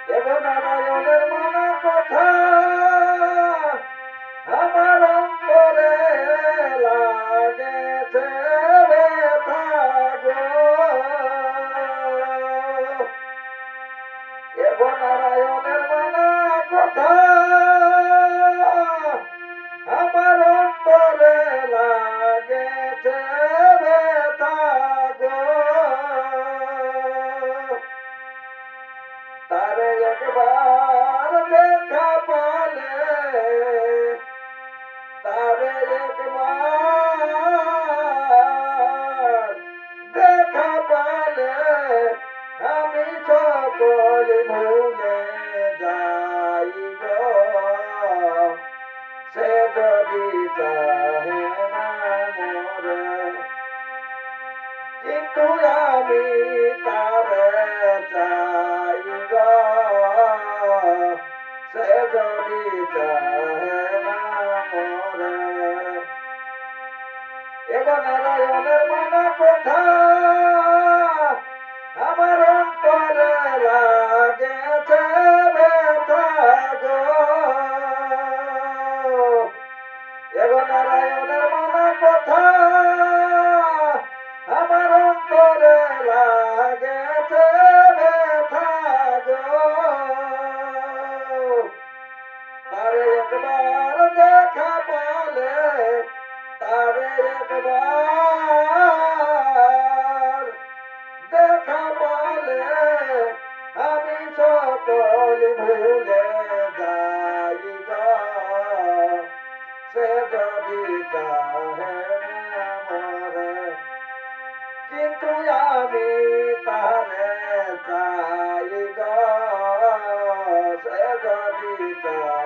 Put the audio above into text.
এগো নারায়ণের মানা কথা আমার অন্তরে লাগেছে ব্যথা গো। এগো নারায়ণের মানা কথা আমার অন্তরে লাগেছে ব্যথা গো। তারে একবার দেখা পালে, তারে একবার দেখা পালে আমি সকল ভুলে যাই গো। সে যদি চাহে না মোরে, কিন্তু আমি তারে চাই গো। সে যদি চাহে না মোরে, এগো নারায়ণের মানা কথা আমার অন্তরে লাগেছে ব্যথা গো। এগো নারায়ণের মানা কথা আমার অন্তরে লাগেছে ব্যথা গো। তারে একবার দেখা পালে, তারে একবার দেখা পালে আমি সকল ভুলে যাই গো। সে যদি চাহে না মোরে, কিন্তু আমি তারে চাই গো। সে যদি চাহে